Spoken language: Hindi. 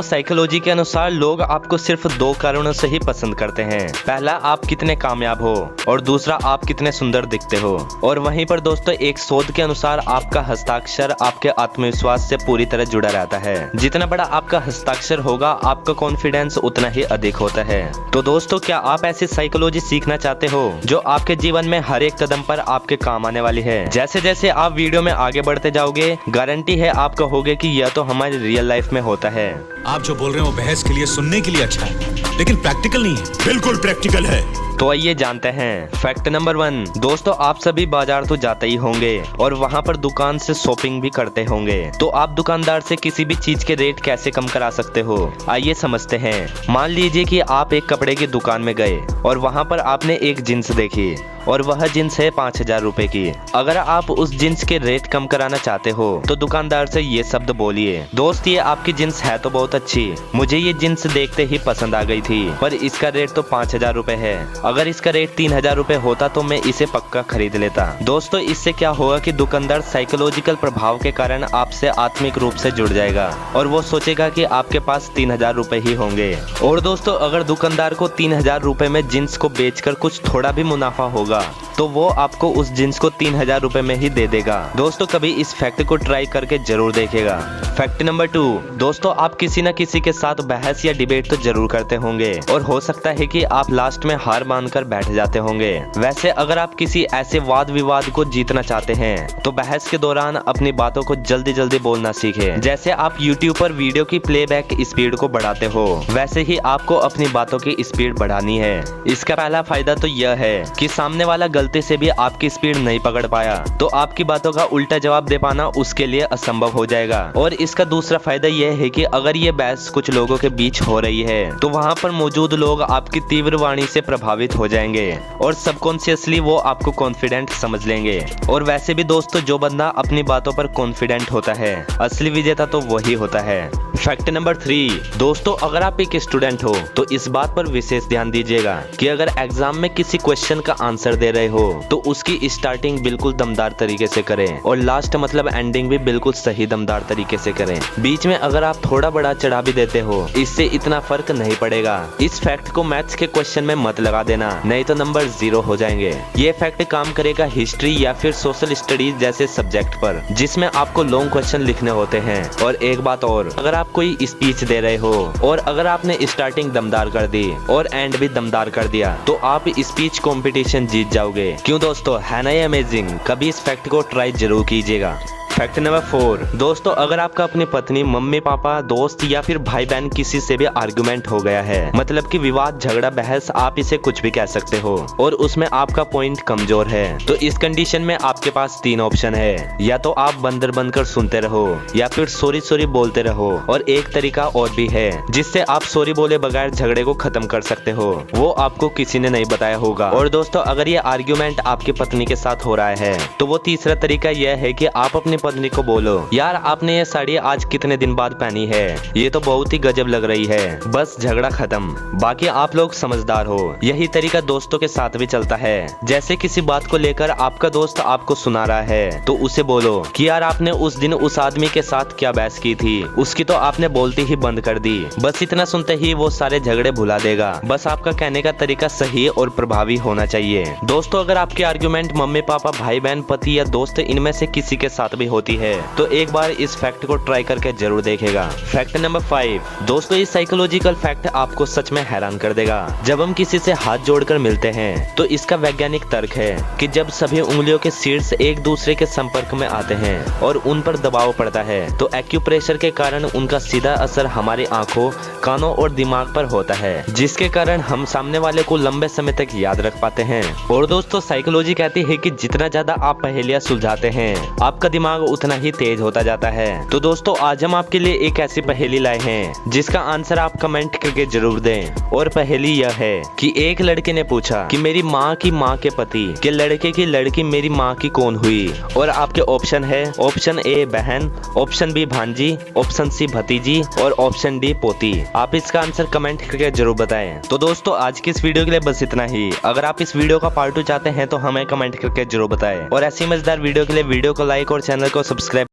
साइकोलॉजी के अनुसार लोग आपको सिर्फ दो कारणों से ही पसंद करते हैं। पहला, आप कितने कामयाब हो, और दूसरा, आप कितने सुंदर दिखते हो। और वहीं पर दोस्तों, एक शोध के अनुसार आपका हस्ताक्षर आपके आत्मविश्वास से पूरी तरह जुड़ा रहता है। जितना बड़ा आपका हस्ताक्षर होगा, आपका कॉन्फिडेंस उतना ही अधिक होता है। तो दोस्तों, क्या आप ऐसी साइकोलॉजी सीखना चाहते हो जो आपके जीवन में हर एक कदम पर आपके काम आने वाली है? जैसे जैसे आप वीडियो में आगे बढ़ते जाओगे, गारंटी है आप कहोगे कि यह तो हमारी रियल लाइफ में होता है। आप जो बोल रहे हो बहस के लिए, सुनने के लिए अच्छा है, लेकिन प्रैक्टिकल नहीं है। बिल्कुल प्रैक्टिकल है। तो आइए जानते हैं फैक्ट नंबर 1। दोस्तों, आप सभी बाजार तो जाते ही होंगे और वहां पर दुकान से शॉपिंग भी करते होंगे। तो आप दुकानदार से किसी भी चीज के रेट कैसे कम करा सकते हो, आइए समझते हैं। मान लीजिए कि आप एक कपड़े की दुकान में गए और वहां पर आपने एक जींस देखी और वह जींस है 5,000 रुपए की। अगर आप उस जींस के रेट कम कराना चाहते हो तो दुकानदार से ये शब्द बोलिए, दोस्त ये आपकी जींस है तो बहुत अच्छी, मुझे ये जींस देखते ही पसंद आ गई थी, पर इसका रेट तो 5,000 रुपए है। अगर इसका रेट 3,000 रुपए होता तो मैं इसे पक्का खरीद लेता। दोस्तों, इससे क्या होगा कि दुकानदार साइकोलॉजिकल प्रभाव के कारण आपसे आत्मिक रूप से जुड़ जाएगा और वो सोचेगा कि आपके पास 3,000 रुपए ही होंगे। और दोस्तों, अगर दुकानदार को 3,000 रुपए में जींस को बेचकर कुछ थोड़ा भी मुनाफा होगा तो वो आपको उस जींस को 3,000 रुपए में ही दे देगा। दोस्तों, कभी इस फैक्ट को ट्राई करके जरूर देखिएगा। Fact number 2। दोस्तों, आप किसी न किसी के साथ बहस या डिबेट तो जरूर करते होंगे और हो सकता है कि आप लास्ट में हार मानकर बैठ जाते होंगे। वैसे अगर आप किसी ऐसे वाद विवाद को जीतना चाहते हैं तो बहस के दौरान अपनी बातों को जल्दी जल्दी बोलना सीखें। जैसे आप YouTube पर वीडियो की प्लेबैक स्पीड को बढ़ाते हो, वैसे ही आपको अपनी बातों की स्पीड बढ़ानी है। इसका पहला फायदा तो यह है कि सामने वाला गलती से भी आपकी स्पीड नहीं पकड़ पाया तो आपकी बातों का उल्टा जवाब दे पाना उसके लिए असंभव हो जाएगा। और इसका दूसरा फायदा यह है कि अगर ये बहस कुछ लोगों के बीच हो रही है तो वहाँ पर मौजूद लोग आपकी तीव्र वाणी से प्रभावित हो जाएंगे और सबकॉन्शियसली वो आपको कॉन्फिडेंट समझ लेंगे। और वैसे भी दोस्तों, जो बंदा अपनी बातों पर कॉन्फिडेंट होता है, असली विजेता तो वही होता है। Fact number 3। दोस्तों, अगर आप एक स्टूडेंट हो तो इस बात पर विशेष ध्यान दीजिएगा कि अगर एग्जाम में किसी क्वेश्चन का आंसर दे रहे हो तो उसकी स्टार्टिंग बिल्कुल दमदार तरीके से करें और लास्ट मतलब एंडिंग भी बिल्कुल सही दमदार तरीके से करें। बीच में अगर आप थोड़ा बड़ा चढ़ा भी देते हो, इससे इतना फर्क नहीं पड़ेगा। इस फैक्ट को मैथ्स के क्वेश्चन में मत लगा देना, नहीं तो नंबर 0 हो जाएंगे। ये फैक्ट काम करेगा हिस्ट्री या फिर सोशल स्टडीज जैसे सब्जेक्ट पर, जिसमें आपको लॉन्ग क्वेश्चन लिखने होते हैं। और एक बात और, अगर आप कोई स्पीच दे रहे हो और अगर आपने स्टार्टिंग दमदार कर दी और एंड भी दमदार कर दिया तो आप स्पीच कंपटीशन जीत जाओगे। क्यों दोस्तों, है ना ये अमेजिंग? कभी इस फैक्ट को ट्राई जरूर कीजिएगा। Fact number 4। दोस्तों, अगर आपका अपनी पत्नी, मम्मी पापा, दोस्त या फिर भाई बहन किसी से भी आर्गुमेंट हो गया है, मतलब कि विवाद, झगड़ा, बहस, आप इसे कुछ भी कह सकते हो और उसमें आपका पॉइंट कमजोर है, तो इस कंडीशन में आपके पास 3 ऑप्शन है। या तो आप बंदर बनकर सुनते रहो, या फिर सॉरी सॉरी बोलते रहो, और एक तरीका और भी है जिससे आप सॉरी बोले बगैर झगड़े को खत्म कर सकते हो, वो आपको किसी ने नहीं बताया होगा। और दोस्तों, अगर ये आर्ग्यूमेंट आपकी पत्नी के साथ हो रहा है तो वो तीसरा तरीका यह है कि आप अपनी पत्नी को बोलो, यार आपने ये साड़ी आज कितने दिन बाद पहनी है, ये तो बहुत ही गजब लग रही है, बस झगड़ा खत्म। बाकी आप लोग समझदार हो। यही तरीका दोस्तों के साथ भी चलता है। जैसे किसी बात को लेकर आपका दोस्त आपको सुना रहा है तो उसे बोलो कि यार आपने उस दिन उस आदमी के साथ क्या बहस की थी, उसकी तो आपने बोलती ही बंद कर दी। बस इतना सुनते ही वो सारे झगड़े भुला देगा। बस आपका कहने का तरीका सही और प्रभावी होना चाहिए। दोस्तों, अगर आपकी आर्ग्यूमेंट मम्मी पापा, भाई बहन, पति या दोस्त इनमें से किसी के साथ भी होती है तो एक बार इस फैक्ट को ट्राई करके जरूर देखेगा। Fact number 5। दोस्तों, ये साइकोलॉजिकल फैक्ट आपको सच में हैरान कर देगा। जब हम किसी से हाथ जोड़कर मिलते हैं तो इसका वैज्ञानिक तर्क है कि जब सभी उंगलियों के शीर्ष एक दूसरे के संपर्क में आते हैं और उन पर दबाव पड़ता है तो एक्यूप्रेशर के कारण उनका सीधा असर हमारी आंखों, कानों और दिमाग पर होता है, जिसके कारण हम सामने वाले को लंबे समय तक याद रख पाते हैं। और दोस्तों, साइकोलॉजी कहती है कि जितना ज्यादा आप पहेलियां सुलझाते हैं, आपका दिमाग उतना ही तेज होता जाता है। तो दोस्तों, आज हम आपके लिए एक ऐसी पहेली लाए हैं जिसका आंसर आप कमेंट करके जरूर दें। और पहेली यह है कि एक लड़के ने पूछा कि मेरी माँ की माँ के पति के लड़के की लड़की मेरी माँ की कौन हुई? और आपके ऑप्शन है, ऑप्शन ए बहन, ऑप्शन बी भांजी, ऑप्शन सी भतीजी और ऑप्शन डी पोती। आप इसका आंसर कमेंट करके जरूर बताएं। तो दोस्तों, आज की इस वीडियो के लिए बस इतना ही। अगर आप इस वीडियो का पार्ट 2 चाहते हैं तो हमें कमेंट करके जरूर बताएं। और ऐसी मजेदार वीडियो के लिए वीडियो को लाइक और चैनल को सब्सक्राइब